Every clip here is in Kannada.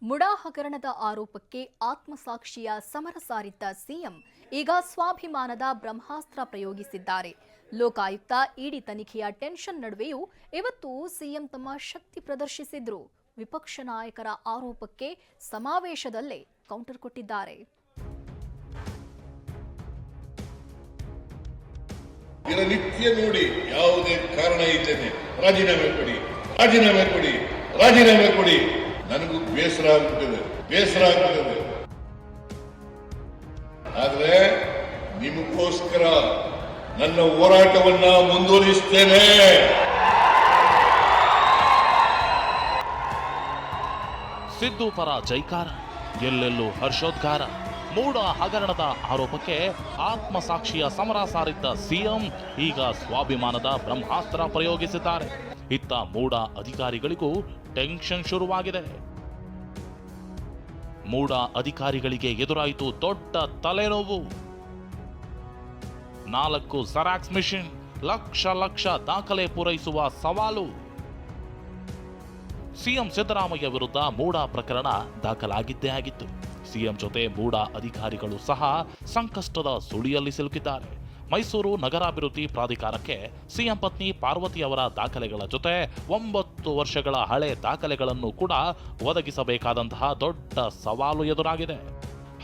ಮುಡಾ ಹಗರಣದ ಆರೋಪಕ್ಕೆ ಆತ್ಮಸಾಕ್ಷಿಯ ಸಮರ ಸಾರಿದ್ದ ಸಿಎಂ ಈಗ ಸ್ವಾಭಿಮಾನದ ಬ್ರಹ್ಮಾಸ್ತ್ರ ಪ್ರಯೋಗಿಸಿದ್ದಾರೆ. ಲೋಕಾಯುಕ್ತ ಇಡಿ ತನಿಖೆಯ ಟೆನ್ಷನ್ ನಡುವೆಯೂ ಇವತ್ತು ಸಿಎಂ ತಮ್ಮ ಶಕ್ತಿ ಪ್ರದರ್ಶಿಸಿದ್ರು. ವಿಪಕ್ಷ ನಾಯಕರ ಆರೋಪಕ್ಕೆ ಸಮಾವೇಶದಲ್ಲೇ ಕೌಂಟರ್ ಕೊಟ್ಟಿದ್ದಾರೆ. ದಿನನಿತ್ಯ ನೋಡಿ ಯಾವುದೇ ಕಾರಣ ಇದ್ದೇನೆ, ರಾಜೀನಾಮೆ ಕೊಡಿ, ರಾಜೀನಾಮೆ ಕೊಡಿ, ರಾಜೀನಾಮೆ ಕೊಡಿ. ನನಗೂ ಬೇಸರ ಆಗ್ಬಿಟ್ಟಿದೆ. ಆದ್ರೆ ನಿಮಗೋಸ್ಕರ ನನ್ನ ಹೋರಾಟವನ್ನ ಮುಂದುವರಿಸ್ತೇನೆ. ಸಿದ್ದು ಪರ ಜೈಕಾರ, ಎಲ್ಲೆಲ್ಲೂ ಹರ್ಷೋದ್ಗಾರ. ಮೂಡ ಹಗರಣದ ಆರೋಪಕ್ಕೆ ಆತ್ಮಸಾಕ್ಷಿಯ ಸಮರ ಸಾರಿದ್ದ ಸಿಎಂ ಈಗ ಸ್ವಾಭಿಮಾನದ ಬ್ರಹ್ಮಾಸ್ತ್ರ ಪ್ರಯೋಗಿಸಿದ್ದಾರೆ. ಇತ್ತ ಮೂಡ ಅಧಿಕಾರಿಗಳಿಗೂ ಟೆನ್ಷನ್ ಶುರುವಾಗಿದೆ. ಮೂಡ ಅಧಿಕಾರಿಗಳಿಗೆ ಎದುರಾಯಿತು ದೊಡ್ಡ ತಲೆನೋವು. 4 ಜೆರಾಕ್ಸ್ ಮಿಷನ್, ಲಕ್ಷ ದಾಖಲೆ ಪೂರೈಸುವ ಸವಾಲು. ಸಿಎಂ ಸಿದ್ದರಾಮಯ್ಯ ವಿರುದ್ಧ ಮೂಡ ಪ್ರಕರಣ ದಾಖಲಾಗಿದ್ದೇ ಆಗಿತ್ತು. ಸಿಎಂ ಜೊತೆ ಮೂಡ ಅಧಿಕಾರಿಗಳು ಸಹ ಸಂಕಷ್ಟದ ಸುಳಿಯಲ್ಲಿ ಸಿಲುಕಿದ್ದಾರೆ. ಮೈಸೂರು ನಗರಾಭಿವೃದ್ಧಿ ಪ್ರಾಧಿಕಾರಕ್ಕೆ ಸಿಎಂ ಪತ್ನಿ ಪಾರ್ವತಿ ಅವರ ದಾಖಲೆಗಳ ಜೊತೆ 9 ವರ್ಷಗಳ ಹಳೆ ದಾಖಲೆಗಳನ್ನು ಕೂಡ ಒದಗಿಸಬೇಕಾದಂತಹ ದೊಡ್ಡ ಸವಾಲು ಎದುರಾಗಿದೆ.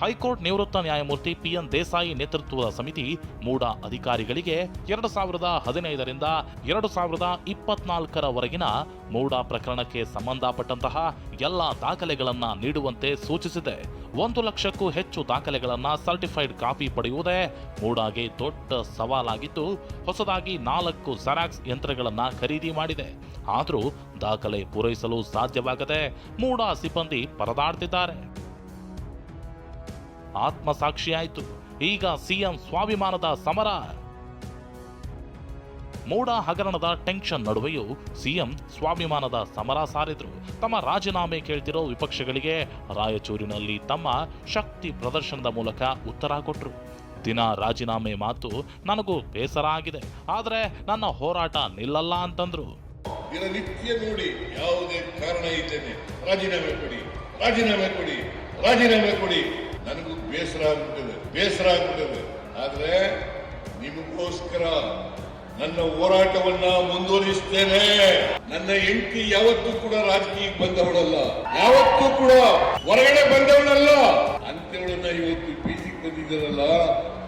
ಹೈಕೋರ್ಟ್ ನಿವೃತ್ತ ನ್ಯಾಯಮೂರ್ತಿ PN ದೇಸಾಯಿ ನೇತೃತ್ವದ ಸಮಿತಿ ಮೂಡ ಅಧಿಕಾರಿಗಳಿಗೆ 2015ರಿಂದ 2024ರವರೆಗಿನ ಮೂಡ ಪ್ರಕರಣಕ್ಕೆ ಸಂಬಂಧಪಟ್ಟಂತಹ ಎಲ್ಲ ದಾಖಲೆಗಳನ್ನು ನೀಡುವಂತೆ ಸೂಚಿಸಿದೆ. 1 ಲಕ್ಷಕ್ಕೂ ಹೆಚ್ಚು ದಾಖಲೆಗಳನ್ನು ಸರ್ಟಿಫೈಡ್ ಕಾಪಿ ಪಡೆಯುವುದೇ ಮೂಡಾಗೆ ದೊಡ್ಡ ಸವಾಲಾಗಿದ್ದು, ಹೊಸದಾಗಿ 4 ಜೆರಾಕ್ಸ್ ಯಂತ್ರಗಳನ್ನು ಖರೀದಿ ಮಾಡಿದೆ. ಆದರೂ ದಾಖಲೆ ಪೂರೈಸಲು ಸಾಧ್ಯವಾಗದೆ ಮೂಡ ಸಿಬ್ಬಂದಿ ಪರದಾಡ್ತಿದ್ದಾರೆ. ಆತ್ಮಸಾಕ್ಷಿಯಾಯಿತು, ಈಗ ಸಿಎಂ ಸ್ವಾಭಿಮಾನದ ಸಮರ. ಮೂಡ ಹಗರಣದ ಟೆನ್ಷನ್ ನಡುವೆಯೂ ಸಿಎಂ ಸ್ವಾಭಿಮಾನದ ಸಮರ ಸಾರಿದ್ರು. ತಮ್ಮ ರಾಜೀನಾಮೆ ಕೇಳ್ತಿರೋ ವಿಪಕ್ಷಗಳಿಗೆ ರಾಯಚೂರಿನಲ್ಲಿ ತಮ್ಮ ಶಕ್ತಿ ಪ್ರದರ್ಶನದ ಮೂಲಕ ಉತ್ತರ ಕೊಟ್ರು. ದಿನ ರಾಜೀನಾಮೆ ಮಾತು ನನಗೂ ಬೇಸರ ಆಗಿದೆ, ಆದರೆ ನನ್ನ ಹೋರಾಟ ನಿಲ್ಲಲ್ಲ ಅಂತಂದ್ರು. ದಿನನಿತ್ಯ ನೋಡಿ ಯಾವುದೇ ಕಾರಣ ಇದ್ದೇನೆ, ರಾಜೀನಾಮೆ ಕೊಡಿ, ರಾಜೀನಾಮೆ ಕೊಡಿ, ರಾಜೀನಾಮೆ ಕೊಡಿ. ನನಗೂ ಬೇಸರ ಆಗ್ಬಿಟ್ಟಿದೆ. ಆದ್ರೆ ನಿಮಗೋಸ್ಕರ ನನ್ನ ಹೋರಾಟವನ್ನ ಮುಂದುವರಿಸ್ತೇನೆ. ನನ್ನ ಹೆಂಡತಿ ಯಾವತ್ತೂ ಕೂಡ ರಾಜಕೀಯಕ್ಕೆ ಬಂದವಳಲ್ಲ, ಯಾವತ್ತೂ ಕೂಡ ಹೊರಗಡೆ ಬಂದವಳಲ್ಲ. ಅಂತವಳನ್ನ ಇವತ್ತು ಬೀದಿಗೆ ಬಂದಿದ್ದಾರಲ್ಲ,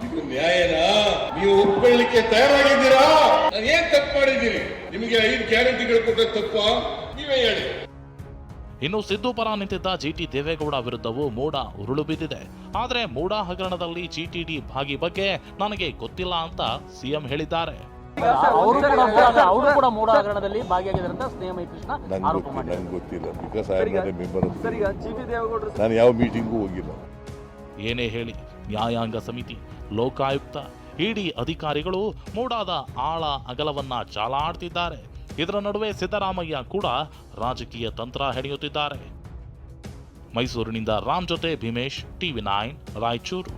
ಇದು ನ್ಯಾಯನಾ? ನೀವು ಒಪ್ಕೊಳ್ಳಿಕ್ಕೆ ತಯಾರಾಗಿದ್ದೀರಾ? ನಾನು ಏನ್ ತಪ್ಪು ಮಾಡಿದ್ದೀನಿ? ನಿಮಗೆ 5 ಗ್ಯಾರಂಟಿಗಳು ಕೊಟ್ಟ ತಪ್ಪ? ನೀವೇ ಹೇಳಿ. ಇನ್ನು ಸಿದ್ದು ಪರ ನಿಂತಿದ್ದ GT ದೇವೇಗೌಡ ವಿರುದ್ಧವೂ ಮೂಡ ಉರುಳು ಬಿದ್ದಿದೆ. ಆದರೆ ಮೂಡ ಹಗರಣದಲ್ಲಿ GTD ಭಾಗಿ ಬಗ್ಗೆ ನನಗೆ ಗೊತ್ತಿಲ್ಲ ಅಂತ ಸಿಎಂ ಹೇಳಿದ್ದಾರೆ. ಅವರು ಕೂಡ ಮೂಡ ಹಗರಣದಲ್ಲಿ ಭಾಗಿಯಾಗಿದ್ದಾರೆ ಅಂತ ಸ್ನೇಹ ಮೈಕೃಷ್ಣ ಆರೋಪ ಮಾಡಿದ್ದಾರೆ. ನನಗೆ ಗೊತ್ತಿಲ್ಲ, because I am not A member of GT. ನಾನು ಯಾವ ಮೀಟಿಂಗೂ ಹೋಗಿಲ್ಲ. ಏನೇ ಹೇಳಿ, ನ್ಯಾಯಾಂಗ ಸಮಿತಿ, ಲೋಕಾಯುಕ್ತ, ಇಡಿ ಅಧಿಕಾರಿಗಳು ಮೂಡಾದ ಆಳ ಅಗಲವನ್ನ ಚಾಲಾಡ್ತಿದ್ದಾರೆ. ಇದರ ನಡುವೆ ಸಿದ್ದರಾಮಯ್ಯ ಕೂಡ ರಾಜಕೀಯ ತಂತ್ರ ಹೆಣೆಯುತ್ತಿದ್ದಾರೆ. ಮೈಸೂರಿನಿಂದ ರಾಮ್ ಜೊತೆ ಭೀಮೇಶ್, TV9 ರಾಯಚೂರು.